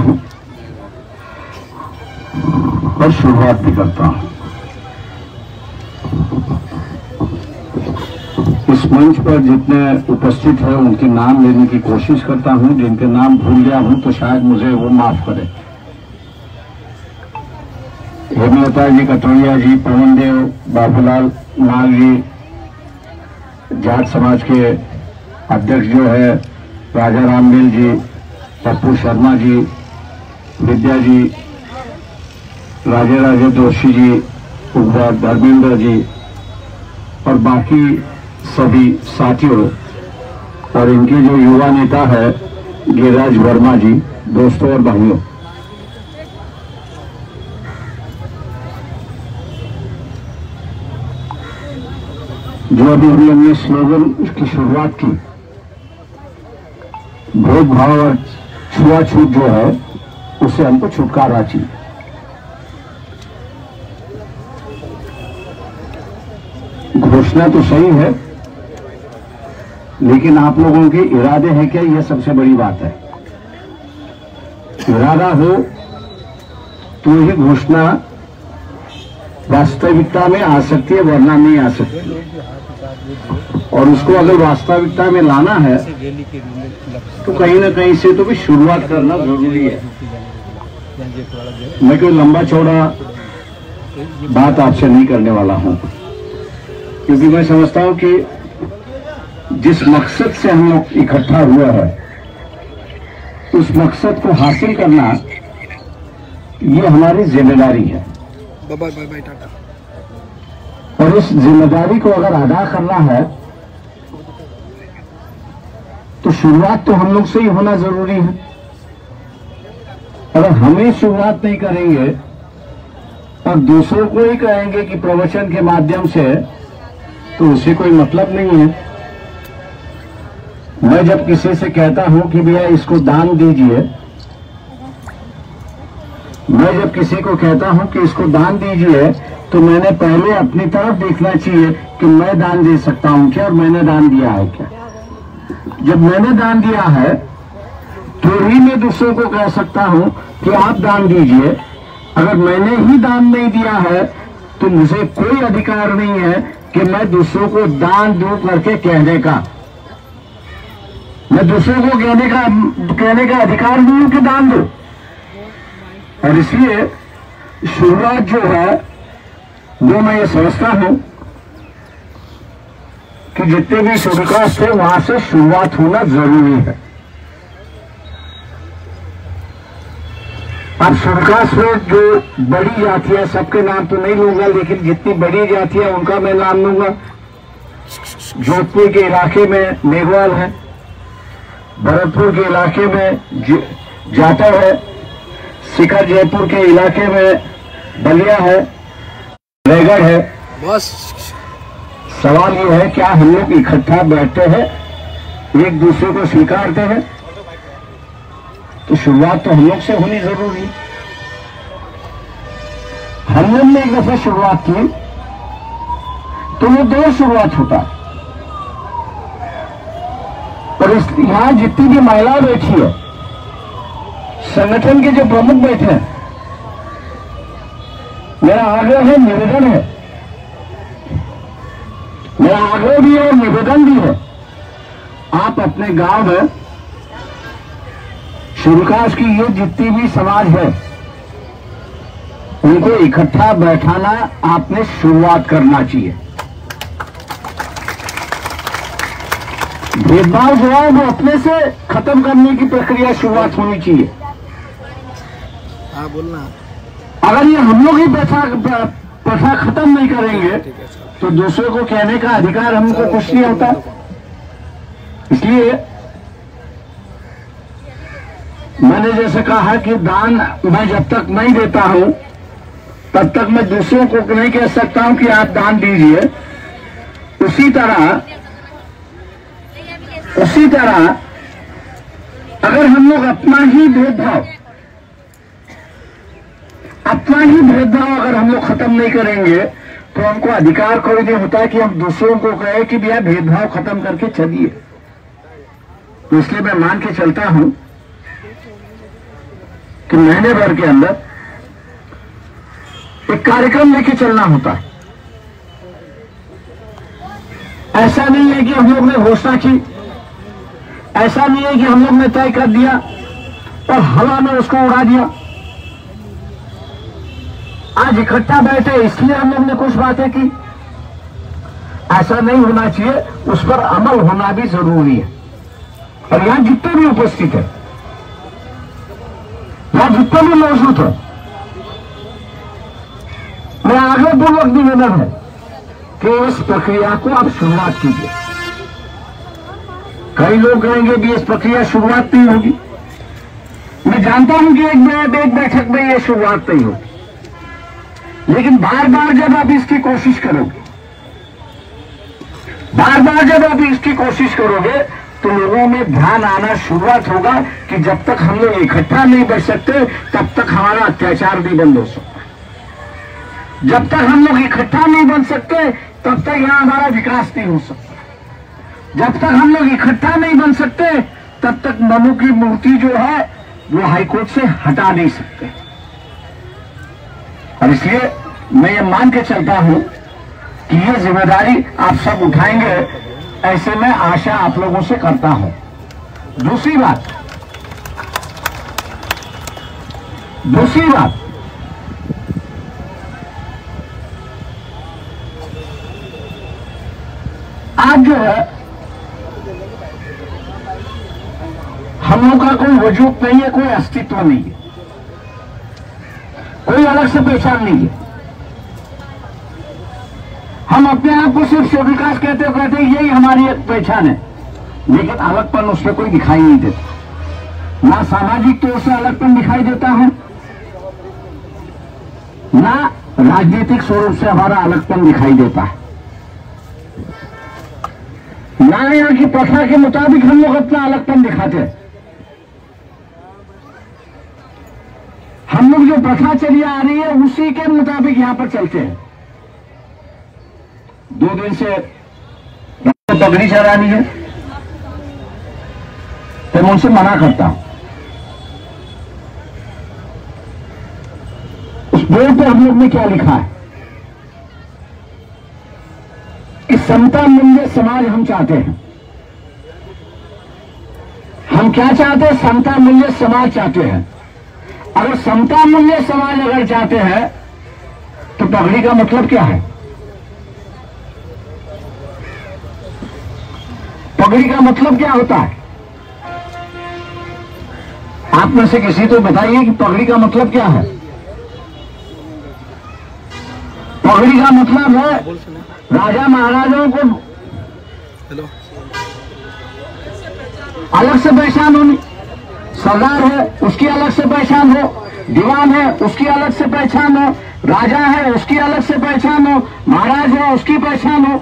हूं और शुरुआत भी करता हूं। इस मंच पर जितने उपस्थित हैं उनके नाम लेने की कोशिश करता हूं। जिनके नाम भूल गया हूं तो शायद मुझे वो माफ करें। हेमलता जी, कटोरिया जी, पवन देव, बाबूलाल नाग जी, जाट समाज के अध्यक्ष जो है राजा रामदेव जी, पप्पू शर्मा जी, विद्या जी, राजे जोशी जी, उपवाद धर्मेंद्र जी और बाकी सभी साथियों और इनके जो युवा नेता है गिरिराज वर्मा जी, दोस्तों और भाइयों, जो अभी हम लोग ने स्लोगन की शुरुआत की, भेदभाव और छुआछूत जो है उससे हमको छुटकारा चाहिए। घोषणा तो सही है, लेकिन आप लोगों के इरादे हैं क्या, यह सबसे बड़ी बात है। इरादा हो तो ही घोषणा वास्तविकता में आ सकती है, वरना नहीं आ सकती। और उसको अगर वास्तविकता में लाना है तो कहीं ना कहीं से तो भी शुरुआत करना जरूरी है। मैं कोई लंबा चौड़ा बात आपसे नहीं करने वाला हूं, क्योंकि मैं समझता हूं कि जिस मकसद से हम लोग इकट्ठा हुआ है उस मकसद को हासिल करना ये हमारी जिम्मेदारी है। और इस जिम्मेदारी को अगर अदा करना है तो शुरुआत तो हम लोग से ही होना जरूरी है। अगर हमें शुरुआत नहीं करेंगे और दूसरों को ही कहेंगे कि प्रवचन के माध्यम से, तो उसे कोई मतलब नहीं है। मैं जब किसी से कहता हूं कि भैया इसको दान दीजिए, मैं जब किसी को कहता हूं कि इसको दान दीजिए, तो मैंने पहले अपनी तरफ देखना चाहिए कि मैं दान दे सकता हूं क्या और मैंने दान दिया है क्या। जब मैंने दान दिया है तो ही मैं दूसरों को कह सकता हूं कि आप दान दीजिए। अगर मैंने ही दान नहीं दिया है तो मुझे कोई अधिकार नहीं है कि मैं दूसरों को दान दूं करके कहने का। मैं दूसरों को कहने का अधिकार नहीं हूं कि दान दो। और इसलिए शुरुआत जो है वो मैं ये समझता हूं कि जितने भी शुरुआत थे वहां से शुरुआत होना जरूरी है। अब शुरुआत में जो बड़ी जातियां, सबके नाम तो नहीं लूंगा, लेकिन जितनी बड़ी जातियां उनका मैं नाम लूंगा। जोधपुर के इलाके में मेघवाल है, भरतपुर के इलाके में जाटव है, शिखर जयपुर के इलाके में बलिया है, रायगढ़ है। बस सवाल ये है क्या हम लोग इकट्ठा बैठते हैं, एक दूसरे को स्वीकारते हैं? तो शुरुआत तो हम लोग से होनी जरूरी। हम लोग ने एक दफा शुरुआत की तो वो दो शुरुआत होता है। और यहां जितनी भी महिला बैठी है, संगठन के जो प्रमुख बैठे हैं, मेरा आग्रह है, निवेदन है, मेरा आग्रह भी है और निवेदन भी है, आप अपने गांव में शुरुआत की ये जितनी भी समाज है उनको इकट्ठा बैठाना आपने शुरुआत करना चाहिए। भेदभाव जो है वो अपने से खत्म करने की प्रक्रिया शुरुआत होनी चाहिए। हाँ बोलना। अगर ये हम लोग ही प्रथा खत्म नहीं करेंगे तो दूसरे को कहने का अधिकार हमको कुछ नहीं होता। इसलिए मैंने जैसे कहा कि दान मैं जब तक नहीं देता हूं तब तक मैं दूसरों को नहीं कह सकता हूं कि आप दान दीजिए। उसी तरह अगर हम लोग अपना ही भेदभाव अगर हम लोग खत्म नहीं करेंगे तो हमको अधिकार कोई नहीं होता कि हम दूसरों को कहे कि भैया भेदभाव खत्म करके चलिए। तो इसलिए मैं मान के चलता हूं कि महीने भर के अंदर एक कार्यक्रम लेके चलना होता है। ऐसा नहीं है कि हम लोग ने घोषणा की, ऐसा नहीं है कि हम लोग ने तय कर दिया और हवा में उसको उड़ा दिया। आज इकट्ठा बैठे इसलिए हम लोग ने कुछ बातें की, ऐसा नहीं होना चाहिए। उस पर अमल होना भी जरूरी है। और यहां जितने भी उपस्थित है, यहां जितने भी मौजूद है, मैं आगे पूर्वक निवेदन है कि इस प्रक्रिया को आप शुरुआत कीजिए। कई लोग कहेंगे कि इस प्रक्रिया शुरुआत नहीं होगी। मैं जानता हूं कि एक बैठक में यह शुरुआत नहीं होगी, लेकिन बार बार जब आप इसकी कोशिश करोगे, बार बार जब आप इसकी कोशिश करोगे, तो लोगों में ध्यान आना शुरुआत होगा कि जब तक हम लोग इकट्ठा नहीं बढ़ सकते तब तक हमारा अत्याचार नहीं बंद हो सकता। जब तक हम लोग इकट्ठा नहीं बन सकते तब तक यहां हमारा विकास नहीं हो सकता। जब तक हम लोग इकट्ठा नहीं बन सकते तब तक मनु की मूर्ति जो है वो हाईकोर्ट से हटा नहीं सकते। और इसलिए मैं ये मान के चलता हूं कि ये जिम्मेदारी आप सब उठाएंगे, ऐसे में आशा आप लोगों से करता हूं। दूसरी बात, आज जो है हम लोग का कोई वजूद नहीं है, कोई अस्तित्व नहीं है, कोई अलग से पहचान नहीं है। हम अपने आप को सिर्फ विकास कहते यही हमारी एक पहचान है, लेकिन अलगपन उसमें कोई दिखाई नहीं देता। ना सामाजिक तौर से अलगपन दिखाई देता है, ना राजनीतिक स्वरूप से हमारा अलगपन दिखाई देता है, ना यहाँ की प्रथा के मुताबिक हम लोग अपना अलगपन दिखाते हैं। हम लोग जो प्रथा चली आ रही है उसी के मुताबिक यहां पर चलते हैं। 2 दिन से पगड़ी चढ़ानी है तो मैं उनसे मना करता हूं। उस बोर्ड पर हम लोग ने क्या लिखा है कि समता मूल्य समाज हम चाहते हैं। हम क्या चाहते हैं? समता मूल्य समाज चाहते हैं। अगर समता मूल्य समाज अगर चाहते हैं तो पगड़ी का मतलब क्या है? पगड़ी का मतलब क्या होता है? आप में से किसी तो बताइए कि पगड़ी का मतलब क्या है? पगड़ी का मतलब है राजा महाराजाओं को अलग से पहचान होनी। सरदार है उसकी अलग से पहचान हो, दीवान है उसकी अलग से पहचान हो, राजा है उसकी अलग से पहचान हो, महाराज है उसकी पहचान हो।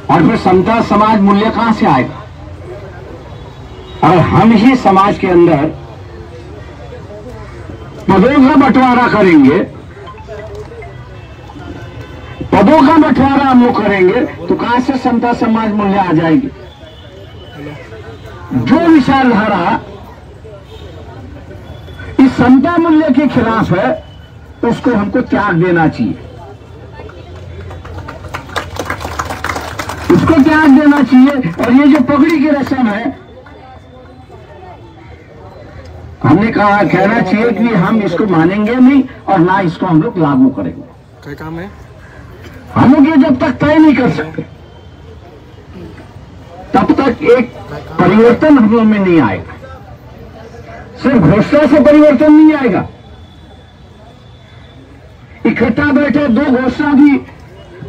और फिर समता समाज मूल्य कहां से आएगा? और हम ही समाज के अंदर पदों का बंटवारा करेंगे, पदों का बंटवारा हम लोग करेंगे तो कहां से समता समाज मूल्य आ जाएगी? जो विचारधारा इस समता मूल्य के खिलाफ है उसको हमको त्याग देना चाहिए, उसको त्याग देना चाहिए। और ये जो पगड़ी की रस्म है, हमने कहना चाहिए कि हम इसको मानेंगे नहीं और ना इसको हम लोग लागू करेंगे। क्या काम है? हम लोग ये जब तक तय नहीं कर सकते तब तक एक परिवर्तन हम लोग में नहीं आएगा। सिर्फ घोषणा से परिवर्तन नहीं आएगा। इकट्ठा बैठे 2 घोषणा की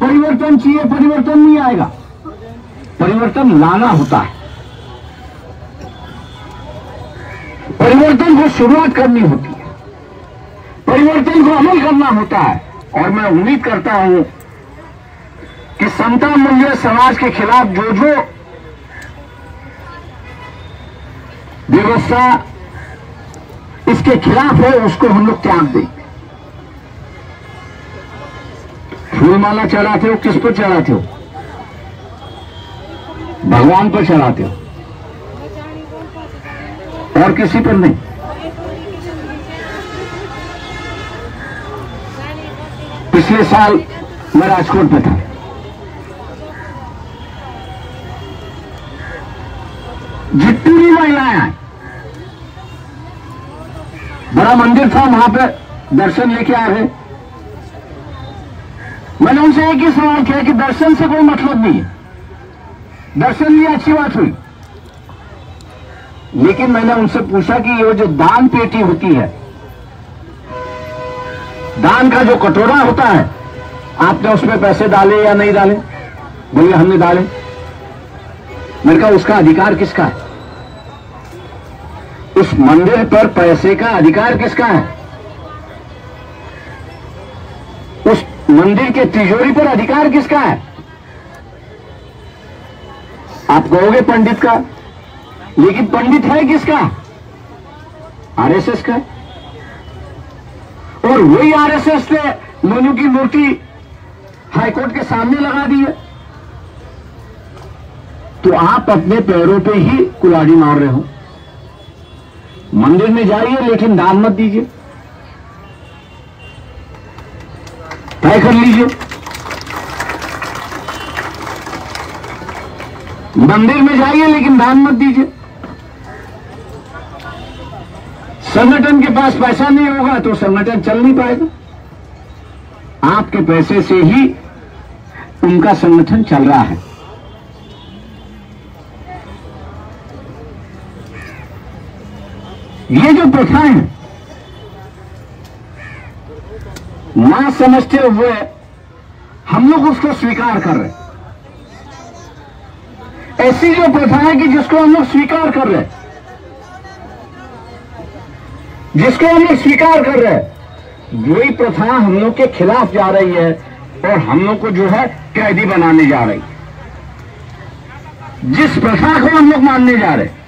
परिवर्तन चाहिए, परिवर्तन नहीं आएगा। परिवर्तन लाना होता है, परिवर्तन को शुरुआत करनी होती है, परिवर्तन को अमल करना होता है। और मैं उम्मीद करता हूं कि समता मूल्य समाज के खिलाफ जो जो व्यवस्था इसके खिलाफ है उसको हम लोग त्याग दें। फूलमाला चढ़ाते हो, किस पर चढ़ाते हो? भगवान पर चढ़ाते हो और किसी पर नहीं। पिछले साल मैं राजकोट में था। जितनी भी महिलाएं आई, बड़ा मंदिर था, वहां पे दर्शन लेके आ रहे। मैंने उनसे एक ही सवाल किया कि दर्शन से कोई मतलब नहीं है, दर्शन लिए अच्छी बात हुई, लेकिन मैंने उनसे पूछा कि ये जो दान पेटी होती है, दान का जो कटोरा होता है, आपने उसमें पैसे डाले या नहीं डाले? बोले हमने डाले। मैंने कहा उसका अधिकार किसका है? उस मंदिर पर पैसे का अधिकार किसका है? उस मंदिर के तिजोरी पर अधिकार किसका है? आप कहोगे पंडित का, लेकिन पंडित है किसका? आरएसएस का। और वही आरएसएस ने मनु की मूर्ति हाईकोर्ट के सामने लगा दी है। तो आप अपने पैरों पे ही कुल्हाड़ी मार रहे हो। मंदिर में जाइए, लेकिन दान मत दीजिए, तय कर लीजिए। मंदिर में जाइए, लेकिन दान मत दीजिए। संगठन के पास पैसा नहीं होगा तो संगठन चल नहीं पाएगा। आपके पैसे से ही उनका संगठन चल रहा है। ये जो प्रथाएं हैं, ना समझते हुए हम लोग उसको स्वीकार कर रहे हैं। ऐसी जो प्रथा है कि जिसको हम लोग स्वीकार कर रहे हैं, जिसको हम लोग स्वीकार कर रहे हैं, वही प्रथा हम लोग के खिलाफ जा रही है और हम लोग को जो है कैदी बनाने जा रही है। जिस प्रथा को हम लोग मानने जा रहे हैं,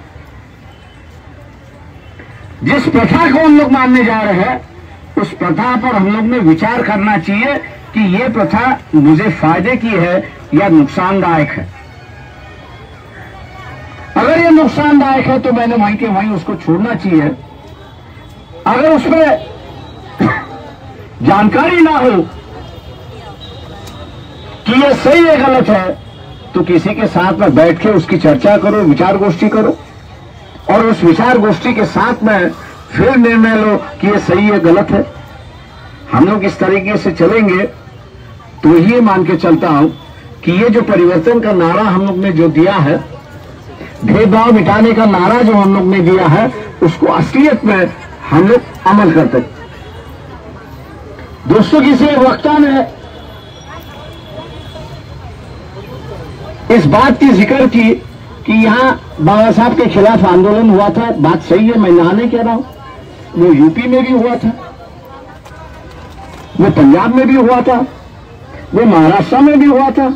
जिस प्रथा को हम लोग मानने जा रहे हैं, उस प्रथा पर हम लोग ने विचार करना चाहिए कि यह प्रथा मुझे फायदे की है या नुकसानदायक है। अगर ये नुकसानदायक है तो मैंने वहीं के वहीं उसको छोड़ना चाहिए। अगर उसमें जानकारी ना हो कि ये सही है गलत है, तो किसी के साथ में बैठ के उसकी चर्चा करो, विचार गोष्ठी करो, और उस विचार गोष्ठी के साथ में फिर निर्णय लो कि ये सही है गलत है। हम लोग इस तरीके से चलेंगे तो ये मान के चलता हूं कि ये जो परिवर्तन का नारा हम लोग ने जो दिया है, भेदभाव मिटाने का नारा जो हम लोग ने दिया है, उसको असलियत में हम लोग अमल करते। दोस्तों, किसी एक वक्ता ने इस बात की जिक्र की कि यहां बाबा साहब के खिलाफ आंदोलन हुआ था। बात सही है, मैं ना नहीं कह रहा हूं। वो यूपी में भी हुआ था, वो पंजाब में भी हुआ था, वो महाराष्ट्र में भी हुआ था,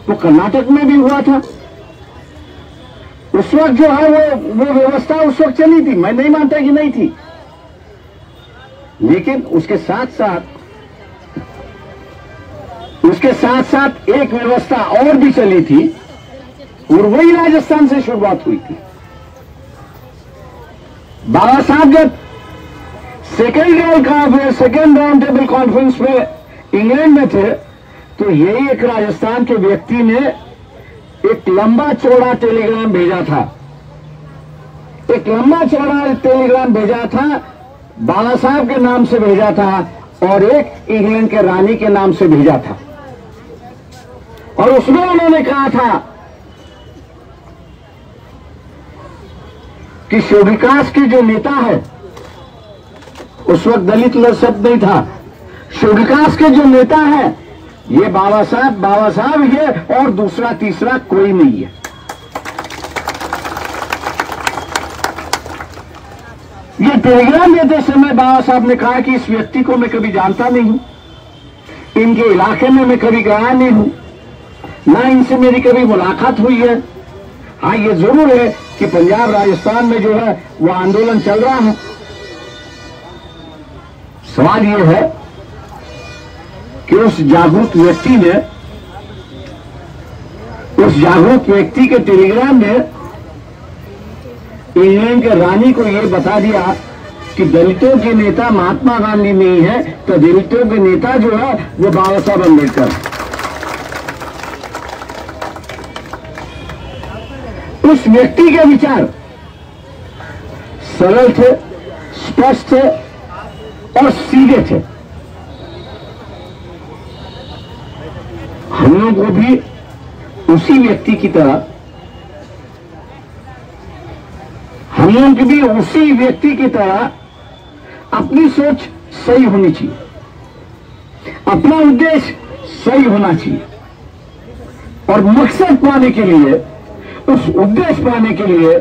वो कर्नाटक में भी हुआ था। उस वक्त जो है वो व्यवस्था उस वक्त चली थी, मैं नहीं मानता कि नहीं थी, लेकिन उसके साथ साथ एक व्यवस्था और भी चली थी, और वही राजस्थान से शुरुआत हुई थी। बाबा साहब जब सेकेंड राउंड टेबल कॉन्फ्रेंस में इंग्लैंड में थे, तो यही एक राजस्थान के व्यक्ति ने एक लंबा चौड़ा टेलीग्राम भेजा था। एक लंबा चौड़ा टेलीग्राम भेजा था, बाबा साहब के नाम से भेजा था, और एक इंग्लैंड के रानी के नाम से भेजा था। और उसमें उन्होंने कहा था कि शिव विकास के जो नेता है, उस वक्त दलित शब्द नहीं था, शिव विकास के जो नेता है, ये बाबा साहब ये, और दूसरा तीसरा कोई नहीं है। ये टेलीग्राम देते समय बाबा साहब ने कहा कि इस व्यक्ति को मैं कभी जानता नहीं हूं, इनके इलाके में मैं कभी गया नहीं हूं, ना इनसे मेरी कभी मुलाकात हुई है। हाँ, ये जरूर है कि पंजाब राजस्थान में जो है वो आंदोलन चल रहा है। सवाल ये है कि उस जागरूक व्यक्ति के टेलीग्राम में इंग्लैंड के रानी को यह बता दिया कि कि दलितों के नेता महात्मा गांधी नहीं है, तो दलितों के नेता जो है वो बाबा साहब अम्बेडकर है। उस व्यक्ति के विचार सरल थे, स्पष्ट थे और सीधे थे। हम लोग को भी उसी व्यक्ति की तरह, हम लोग की भी उसी व्यक्ति की तरह अपनी सोच सही होनी चाहिए, अपना उद्देश्य सही होना चाहिए और मकसद पाने के लिए, उस उद्देश्य पाने के लिए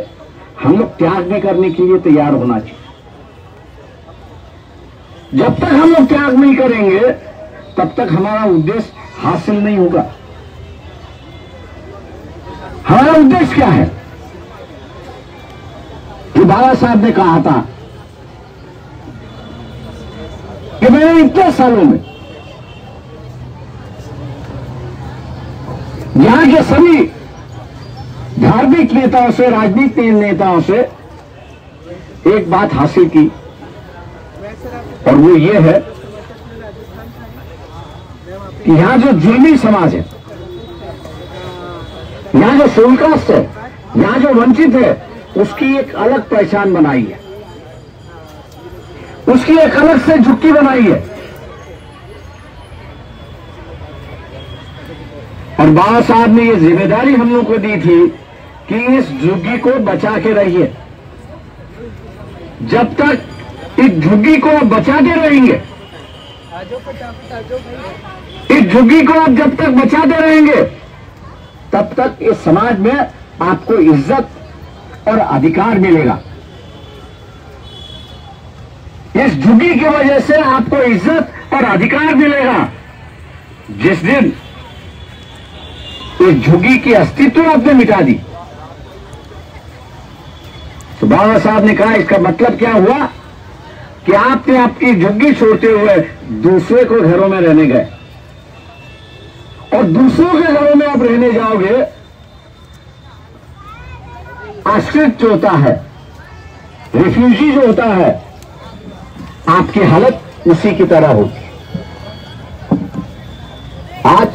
हम लोग त्याग भी करने के लिए तैयार होना चाहिए। जब तक हम लोग त्याग नहीं करेंगे तब तक हमारा उद्देश्य हासिल नहीं होगा। हमारा उद्देश्य क्या है? कि बाबा साहब ने कहा था कि मैंने इतने सालों में यहां के सभी धार्मिक नेताओं से, राजनीतिक नेताओं से एक बात हासिल की और वो ये है कि यहां जो जुर्मी समाज है, यहां जो शेड्यूल है, यहां जो वंचित है, उसकी एक अलग पहचान बनाई है, उसकी एक अलग से झुक्की बनाई है। और बाबा साहब ने ये जिम्मेदारी हम लोग को दी थी कि इस झुग्गी को बचा के रहिए। जब तक इस झुग्गी को आप बचाते रहेंगे, इस झुग्गी को आप जब तक बचाते रहेंगे, तब तक इस समाज में आपको इज्जत और अधिकार मिलेगा। इस झुग्गी की वजह से आपको इज्जत और अधिकार मिलेगा। जिस दिन इस झुग्गी की अस्तित्व आपने मिटा दी, तो बाबा साहब ने कहा इसका मतलब क्या हुआ कि आपने आपकी झुग्गी छोड़ते हुए दूसरे को घरों में रहने गए, और दूसरों के घरों में आप रहने जाओगे, आश्रित जो होता है, रिफ्यूजी जो होता है, आपकी हालत उसी की तरह होगी। आज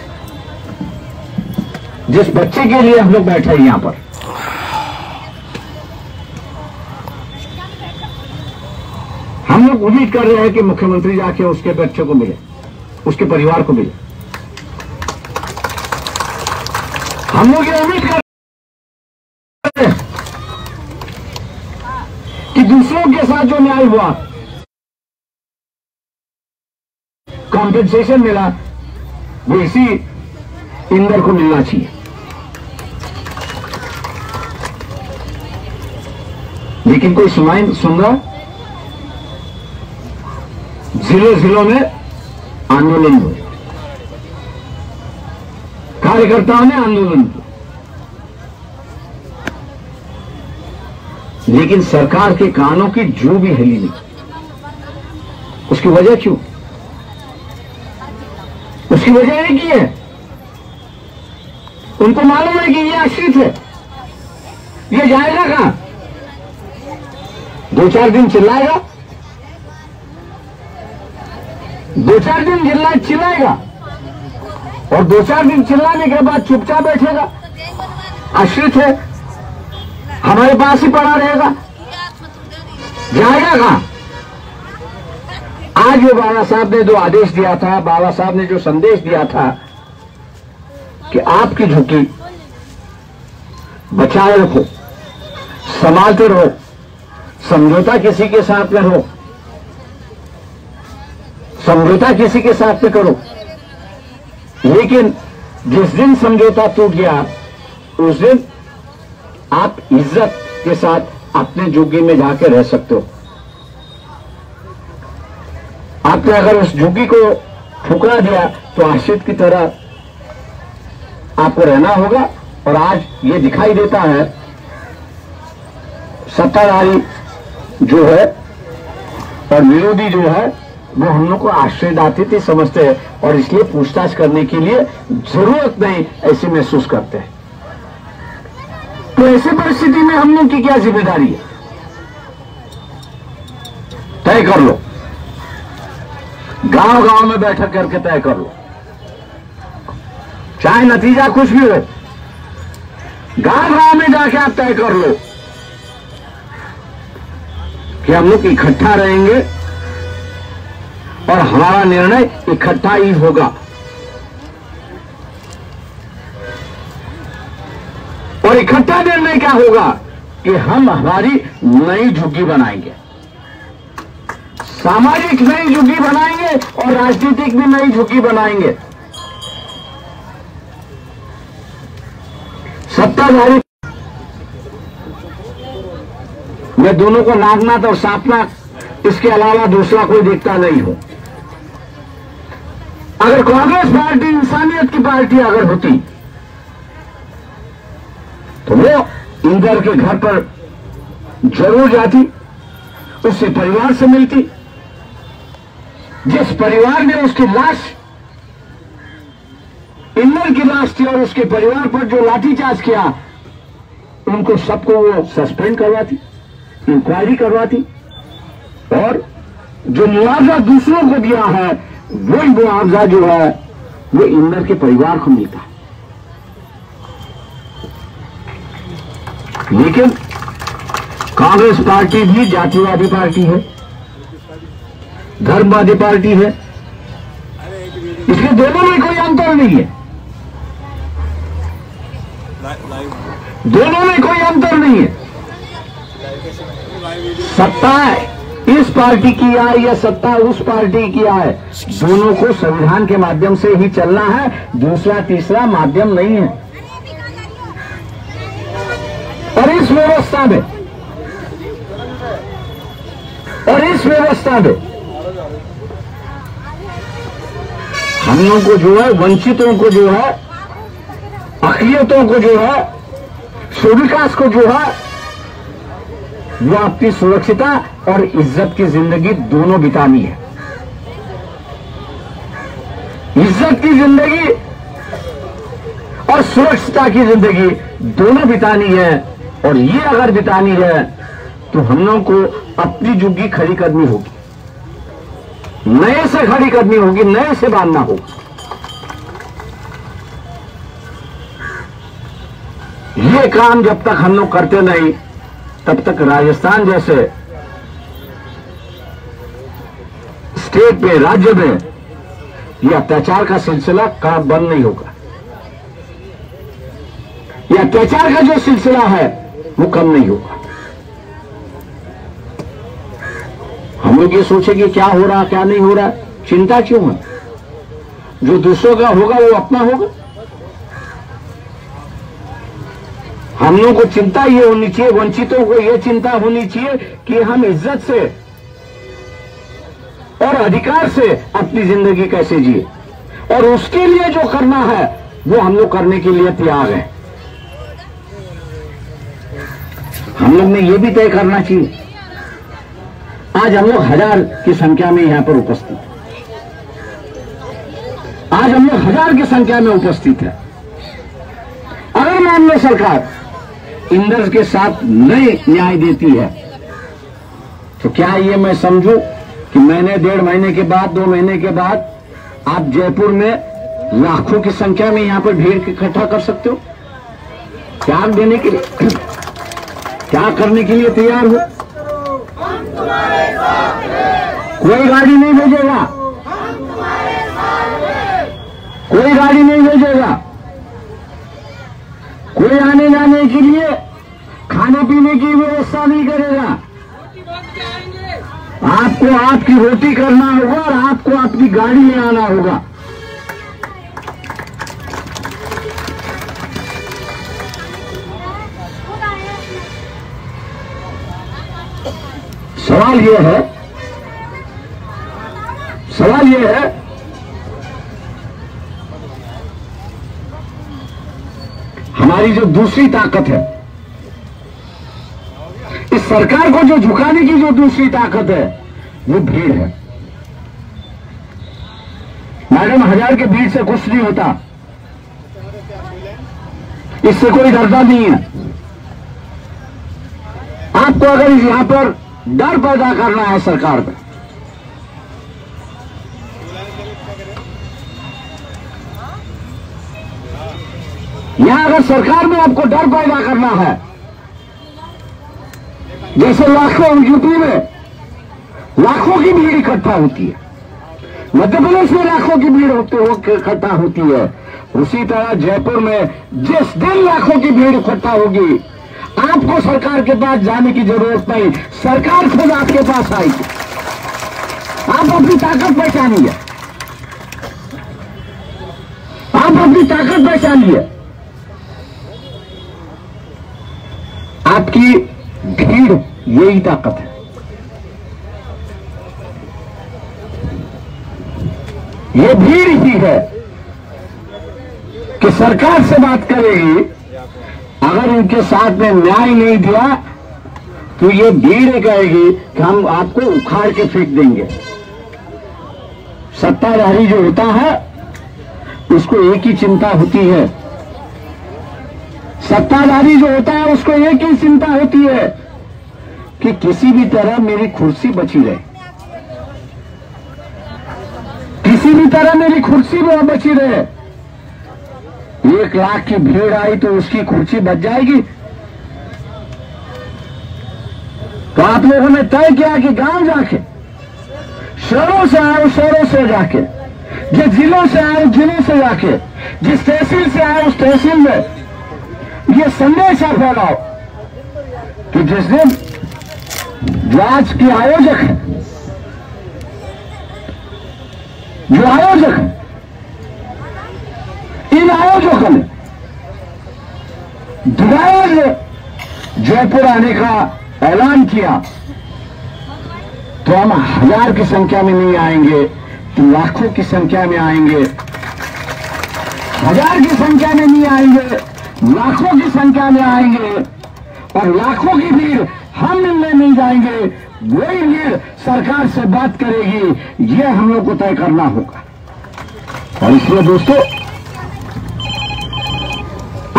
जिस बच्चे के लिए हम लोग बैठे हैं यहां पर, हम लोग उम्मीद कर रहे हैं कि मुख्यमंत्री जाके उसके बच्चे को मिले, उसके परिवार को मिले। हम लोग ये उम्मीद कर रहे हैं कि दूसरों के साथ जो न्याय हुआ, कॉम्पेंसेशन मिला, वो इसी इंदर को मिलना चाहिए। लेकिन कोई सुन रहा? जिलों में आंदोलन हुए, कार्यकर्ताओं ने आंदोलन किया, लेकिन सरकार के कानों की जू भी हिली नहीं। उसकी वजह क्यों? उसकी वजह एक ही है, उनको मालूम है कि ये आश्रित है, ये जाएगा कहां? 2-4 दिन चिल्लाएगा, 2-4 दिन चिल्लाएगा और 2-4 दिन चिल्लाने के बाद चुपचाप बैठेगा। आश्रित है, हमारे पास ही पड़ा रहेगा, जाएगा कहां? आज जो बाबा साहब ने जो आदेश दिया था, बाबा साहब ने जो संदेश दिया था कि आपकी झुग्गी बचाए रखो, संभालते रहो, समझौता किसी के साथ में हो, समझौता किसी के साथ में करो, लेकिन जिस दिन समझौता टूट गया उस दिन आप इज्जत के साथ अपने झुग्गी में जाकर रह सकते हो। आपने अगर उस झुग्गी को ठुकरा दिया तो आश्रित की तरह आपको रहना होगा। और आज ये दिखाई देता है सत्ताधारी जो है और विरोधी जो है वो हम लोग को आश्रयदायित्व समझते हैं और इसलिए पूछताछ करने के लिए जरूरत नहीं ऐसे महसूस करते हैं। तो ऐसी परिस्थिति में हम लोग की क्या जिम्मेदारी है? तय कर लो, गांव गांव में बैठक करके तय कर लो, चाहे नतीजा कुछ भी हो, गांव गांव में जाके आप तय कर लो कि हम लोग इकट्ठा रहेंगे और हमारा निर्णय इकट्ठा ही होगा। और इकट्ठा निर्णय क्या होगा कि हम हमारी नई झुग्गी बनाएंगे, सामाजिक नई झुग्गी बनाएंगे और राजनीतिक भी नई झुग्गी बनाएंगे। सत्ताधारी मैं दोनों को नागनाथ और सांपनाथ इसके अलावा दूसरा कोई देखता नहीं हूं। अगर कांग्रेस पार्टी इंसानियत की पार्टी अगर होती तो वो इंदर के घर पर जरूर जाती, उससे परिवार से मिलती। जिस परिवार ने उसकी लाश, इंदर की लाश थी और उसके परिवार पर जो लाठीचार्ज किया, उनको सबको वो सस्पेंड करवाती, इंक्वायरी करवाती और जो मुआवजा दूसरों को दिया है वही मुआवजा जो है वो इंदर के परिवार को मिलता है। लेकिन कांग्रेस पार्टी भी जातिवादी पार्टी है, धर्मवादी पार्टी है, इसलिए दोनों में कोई अंतर नहीं है, दोनों में कोई अंतर नहीं है। सत्ता इस पार्टी की आए या सत्ता उस पार्टी की आए, दोनों को संविधान के माध्यम से ही चलना है, दूसरा तीसरा माध्यम नहीं है। और इस व्यवस्था में हम लोगों को जो है, वंचितों को जो है, अक़लियतों को जो है, सुविकास को जो है, वो अपनी सुरक्षिता और इज्जत की जिंदगी दोनों बितानी है। इज्जत की जिंदगी और सुरक्षिता की जिंदगी दोनों बितानी है। और ये अगर बितानी है तो हम लोगों को अपनी झुग्गी खड़ी करनी होगी, नए से खड़ी करनी होगी, नए से बांधना होगा। ये काम जब तक हम लोग करते नहीं, तब तक राजस्थान जैसे स्टेट में, राज्य में यह अत्याचार का सिलसिला कब बंद नहीं होगा। यह अत्याचार का जो सिलसिला है वो कम नहीं होगा। हम लोग ये सोचे कि क्या हो रहा, क्या नहीं हो रहा, चिंता क्यों है? जो दूसरों का होगा वो अपना होगा। हम लोगों को चिंता ये होनी चाहिए, वंचितों को ये चिंता होनी चाहिए कि हम इज्जत से और अधिकार से अपनी जिंदगी कैसे जिए, और उसके लिए जो करना है वो हम लोग करने के लिए तैयार हैं। हम लोग ने ये भी तय करना चाहिए, आज हम लोग 1000 की संख्या में यहां पर उपस्थित, आज हम लोग 1000 की संख्या में उपस्थित है। अगर मान लो सरकार इंदर के साथ नए न्याय देती है तो क्या ये मैं समझूं कि महीने, 1.5 महीने के बाद, 2 महीने के बाद आप जयपुर में लाखों की संख्या में यहां पर भीड़ इकट्ठा कर सकते हो? त्याग देने के लिए, क्या करने के लिए तैयार हो? कोई गाड़ी नहीं भेजेगा, कोई गाड़ी नहीं भेजेगा, कोई आने जाने के लिए खाने पीने की व्यवस्था नहीं करेगा। आपको आपकी रोटी करना होगा और आपको अपनी गाड़ी ले आना होगा। सवाल यह है हमारी जो दूसरी ताकत है, इस सरकार को जो झुकाने की जो दूसरी ताकत है वो भीड़ है। मैडम, 1000 के भीड़ से कुछ नहीं होता, इससे कोई डरता नहीं है। आपको अगर यहां पर डर पैदा करना है सरकार पे, यहां अगर सरकार में आपको डर पैदा करना है, जैसे लाखों यूपी में लाखों की भीड़ इकट्ठा होती है, मध्य प्रदेश में लाखों की भीड़ इकट्ठा होती है, उसी तरह जयपुर में जिस दिन लाखों की भीड़ इकट्ठा होगी, आपको सरकार के पास जाने की जरूरत नहीं, सरकार खुद आपके पास आएगी। आप अपनी ताकत पहचानिए, आप अपनी ताकत पहचानिए। आपकी भीड़ यही ताकत है। ये भीड़ ही है कि सरकार से बात करेगी, अगर इनके साथ में न्याय नहीं दिया तो ये भीड़ कहेगी कि हम आपको उखाड़ के फेंक देंगे। सत्ताधारी जो होता है उसको एक ही चिंता होती है, सत्ताधारी जो होता है उसको एक ही चिंता होती है कि किसी भी तरह मेरी कुर्सी बची रहे, किसी भी तरह मेरी कुर्सी बची रहे। 1 लाख की भीड़ आई तो उसकी कुर्सी बच जाएगी। तो आप लोगों ने तय किया कि गांव जाके, शहरों से आए शहरों से जाके, जिस जिलों से आए जिलों से जाके, जिस तहसील से आए उस तहसील में ये संदेश फैलाओ कि जिस दिन जो आज के आयोजक है, जो आयोजक है, इन आयोजकों ने दोबारा जयपुर आने का ऐलान किया तो हम 1000 की संख्या में नहीं आएंगे तो लाखों की संख्या में आएंगे। 1000 की संख्या में नहीं आएंगे, लाखों की संख्या में आएंगे, और लाखों की भीड़ हम मिलने नहीं जाएंगे। वही भीड़ सरकार से बात करेगी, यह हम लोग को तय करना होगा। और इसलिए दोस्तों,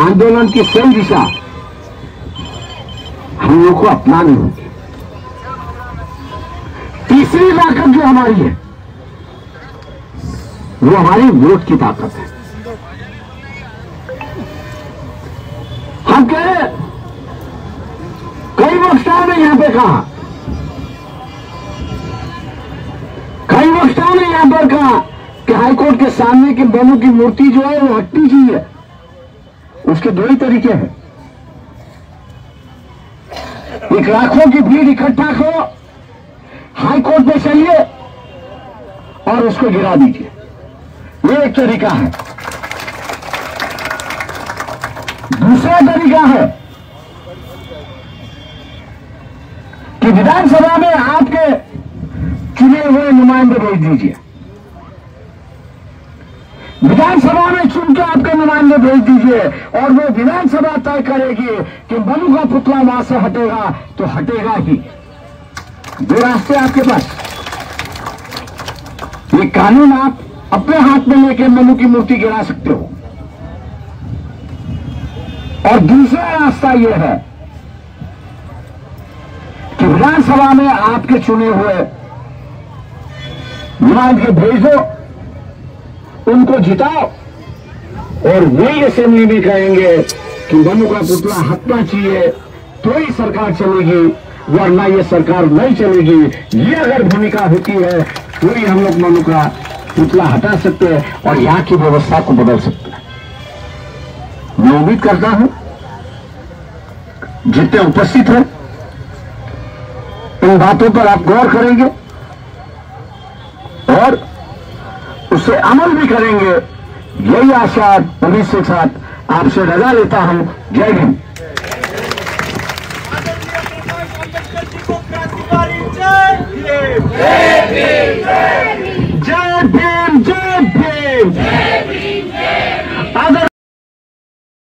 आंदोलन की सही दिशा हम लोग को अपनानी होगी। तीसरी ताकत जो हमारी है वो हमारी वोट की ताकत है। हम कह रहे हैं, कई वक्ताओं ने यहां पे कहा, कई वक्ताओं ने यहां पर कहा कि हाईकोर्ट के सामने की बनू की मूर्ति जो है वो हटनी चाहिए। उसके 2 ही तरीके हैं, एक लाखों की भीड़ इकट्ठा करो, हाईकोर्ट में चलिए और उसको गिरा दीजिए, ये एक तरीका है। दूसरा तरीका है कि विधानसभा में आपके चुने हुए नुमाइंदे भेज दीजिए, विधानसभा में चुनकर आपके नुमाइंदे भेज दीजिए, और वो विधानसभा तय करेगी कि मनु का पुतला वहां से हटेगा तो हटेगा ही। 2 रास्ते आपके पास, ये कानून आप अपने हाथ में लेके मनु की मूर्ति गिरा सकते हो, और दूसरा रास्ता यह है कि विधानसभा में आपके चुने हुए नुमाइंदे भेज दो, उनको जिताओ, और वही असेंबली में कहेंगे कि मनु का पुतला हटना चाहिए तो ही सरकार चलेगी, वरना ये सरकार नहीं चलेगी। ये अगर भूमिका होती है तो ही हम लोग मनु का पुतला हटा सकते हैं और यहां की व्यवस्था को बदल सकते हैं। मैं उम्मीद करता हूं जितने उपस्थित हैं इन बातों पर आप गौर करेंगे और उसे अमल भी करेंगे। यही आशा उम्मीद के साथ आपसे रजा लेता हूं। जय हिंद। जय भीम।